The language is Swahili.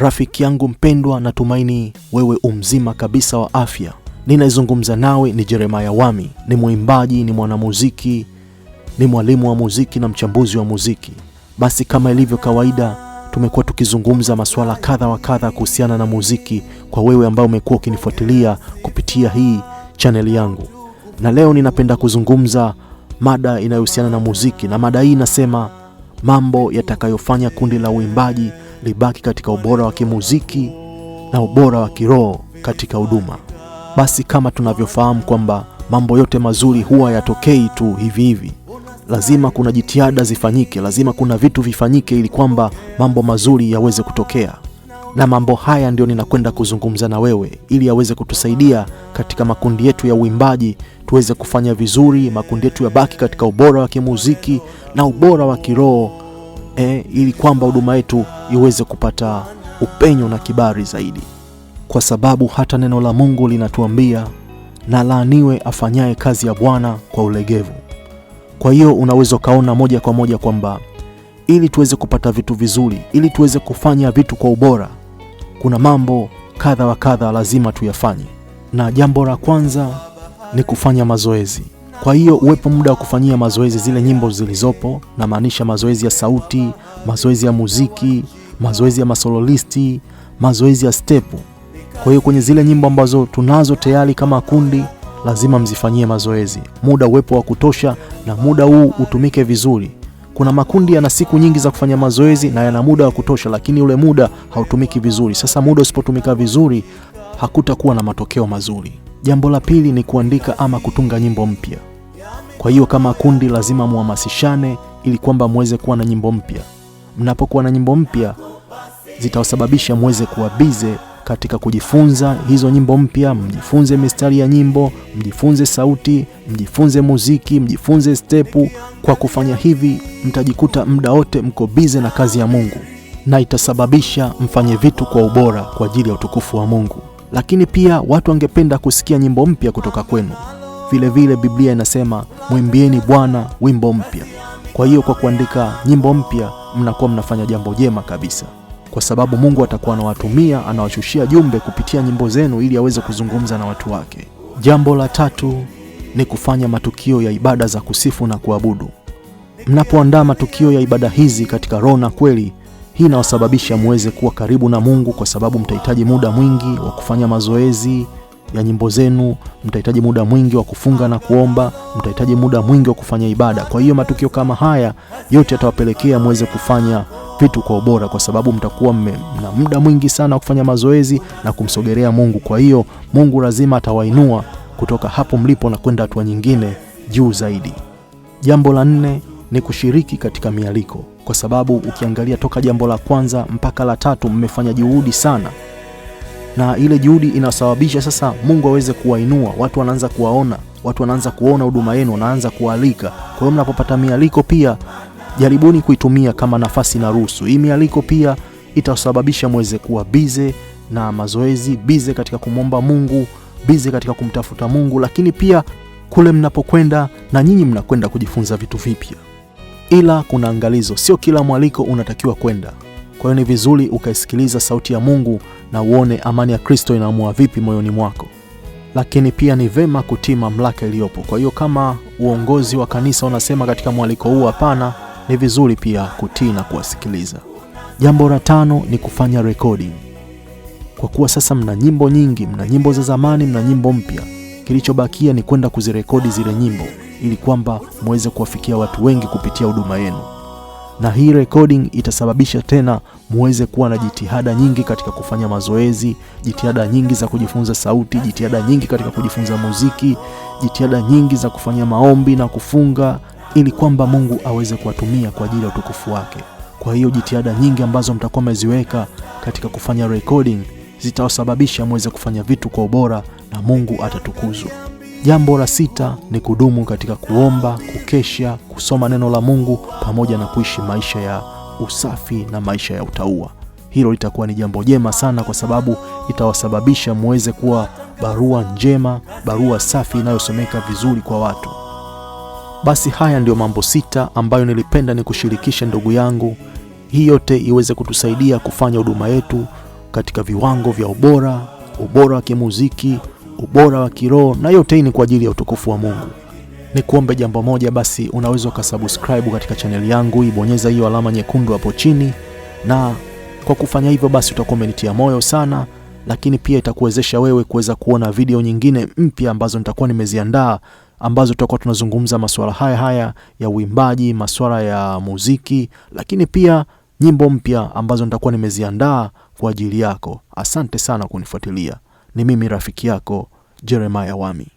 Rafiki yangu mpendwa, natumaini wewe umzima kabisa wa afya. Ninaizungumza nawe ni Jeremiah Wami, ni mwimbaji, ni mwanamuziki, ni mwalimu wa muziki na mchambuzi wa muziki. Basi kama ilivyo kawaida, tumekuwa tukizungumza masuala kadha wa kadha kuhusiana na muziki kwa wewe ambao umekuwa ukinifuatilia kupitia hii channel yangu. Na leo ninapenda kuzungumza mada inayohusiana na muziki, na mada hii inasema mambo yatakayofanya kundi la uimbaji libaki katika ubora wa kimuziki na ubora wa kiroho katika huduma. Basi kama tunavyofahamu kwamba mambo yote mazuri huwa yatokei tu hivi hivi. Lazima kuna jitihada zifanyike, lazima kuna vitu vifanyike ili kwamba mambo mazuri yaweze kutokea. Na mambo haya ndio ninakwenda kuzungumza na wewe ili yaweze kutusaidia katika makundi yetu ya uimbaji tuweze kufanya vizuri, makundi yetu yabaki katika ubora wa kimuziki na ubora wa kiroho, ili kwamba huduma yetu iweze kupata upenyo na kibali zaidi. Kwa sababu hata neno la Mungu linatuambia, na laaniwe afanyaye kazi ya Bwana kwa ulegevu. Kwa hiyo unaweza kaona moja kwa moja kwamba ili tuweze kupata vitu vizuri, ili tuweze kufanya vitu kwa ubora, kuna mambo kadha wa kadha lazima tuyafanye. Na jambo la kwanza ni kufanya mazoezi. Kwa hiyo uwepo muda wa kufanyia mazoezi zile nyimbo zilizopo, na maanisha mazoezi ya sauti, mazoezi ya muziki, mazoezi ya masololisti, mazoezi ya stepu. Kwa hiyo kwenye zile nyimbo ambazo tunazo tayari kama kundi, lazima mzifanyie mazoezi. Muda uwepo wa kutosha na muda huu utumike vizuri. Kuna makundi yana siku nyingi za kufanya mazoezi na yana muda wa kutosha, lakini ule muda hautumiki vizuri. Sasa muda usipotumika vizuri, hakutakuwa na matokeo mazuri. Jambo la pili ni kuandika ama kutunga nyimbo mpya. Kwa hiyo kama kundi lazima muhamasishane ili kwamba muweze kuwa na nyimbo mpya. Mnapokuwa na nyimbo mpya, zitawasababisha muweze kuwa bize katika kujifunza hizo nyimbo mpya. Mjifunze mistari ya nyimbo, mjifunze sauti, mjifunze muziki, mjifunze stepu. Kwa kufanya hivi, mtajikuta muda wote mko bize na kazi ya Mungu, na itasababisha mfanye vitu kwa ubora kwa ajili ya utukufu wa Mungu. Lakini pia watu wangependa kusikia nyimbo mpya kutoka kwenu. Vile vile Biblia inasema mwimbieni Bwana wimbo mpya. Kwa hiyo kwa kuandika nyimbo mpya, mnakuwa mnafanya jambo jema kabisa, kwa sababu Mungu atakuwa anawatumia, anawashushia jumbe kupitia nyimbo zenu ili aweze kuzungumza na watu wake. Jambo la tatu ni kufanya matukio ya ibada za kusifu na kuabudu. Mnapoandaa matukio ya ibada hizi katika roho na kweli, hii inawasababisha muweze kuwa karibu na Mungu, kwa sababu mtahitaji muda mwingi wa kufanya mazoezi ya nyimbo zenu, mtahitaji muda mwingi wa kufunga na kuomba, mtahitaji muda mwingi wa kufanya ibada. Kwa hiyo matukio kama haya yote yatawapelekea muweze kufanya vitu kwa ubora, kwa sababu mtakuwa na muda mwingi sana wa kufanya mazoezi na kumsogelea Mungu. Kwa hiyo Mungu lazima atawainua kutoka hapo mlipo na kwenda hatua nyingine juu zaidi. Jambo la nne ni kushiriki katika mialiko, kwa sababu ukiangalia toka jambo la kwanza mpaka la tatu mmefanya juhudi sana, na ile juhudi inasababisha sasa Mungu aweze kuwainua. Watu wanaanza kuwaona, watu wanaanza kuona huduma yenu, wanaanza kualika. Kwa hiyo mnapopata mialiko pia jaribuni kuitumia kama nafasi na ruhusu. Hii mialiko pia itasababisha muweze kuwa bize na mazoezi, bize katika kumwomba Mungu, bize katika kumtafuta Mungu, lakini pia kule mnapokwenda na nyinyi mnakwenda kujifunza vitu vipya. Ila kuna angalizo, sio kila mwaliko unatakiwa kwenda. Kwa hiyo ni vizuri ukaisikiliza sauti ya Mungu na uone amani ya Kristo inaamua vipi moyoni mwako. Lakini pia ni vema kutii mamlaka iliyopo. Kwa hiyo kama uongozi wa kanisa unasema katika mwaliko huu hapana, ni vizuri pia kutii na kuwasikiliza. Jambo la tano ni kufanya recording. Kwa kuwa sasa mna nyimbo nyingi, mna nyimbo za zamani, mna nyimbo mpya, kilichobakia ni kwenda kuzirekodi zile nyimbo ili kwamba muweze kuwafikia watu wengi kupitia huduma yenu. Na hii recording itasababisha tena muweze kuwa na jitihada nyingi katika kufanya mazoezi, jitihada nyingi za kujifunza sauti, jitihada nyingi katika kujifunza muziki, jitihada nyingi za kufanya maombi na kufunga, ili kwamba Mungu aweze kuwatumia kwa ajili ya utukufu wake. Kwa hiyo jitihada nyingi ambazo mtakuwa mmeziweka katika kufanya recording zitawasababisha muweze kufanya vitu kwa ubora na Mungu atatukuzwa. Jambo la sita ni kudumu katika kuomba, kukesha, kusoma neno la Mungu pamoja na kuishi maisha ya usafi na maisha ya utauwa. Hilo litakuwa ni jambo jema sana, kwa sababu itawasababisha muweze kuwa barua njema, barua safi inayosomeka vizuri kwa watu. Basi haya ndio mambo sita ambayo nilipenda nikushirikisha ndugu yangu. Hii yote iweze kutusaidia kufanya huduma yetu katika viwango vya ubora wa kimuziki, ubora wa kiroho, na yote hii ni kwa ajili ya utukufu wa Mungu. Ni kuombe jambo moja basi, unaweza ukasubscribe katika channel yangu, ibonyeza hiyo alama nyekundu hapo chini, na kwa kufanya hivyo basi utakuwa umenitia moyo sana, lakini pia itakuwezesha wewe kuweza kuona video nyingine mpya ambazo nitakuwa nimeziandaa, ambazo tutakuwa tunazungumza masuala haya ya uimbaji, masuala ya muziki, lakini pia nyimbo mpya ambazo nitakuwa nimeziandaa kwa ajili yako. Asante sana kunifuatilia. Ni mimi rafiki yako Jeremiah Wami.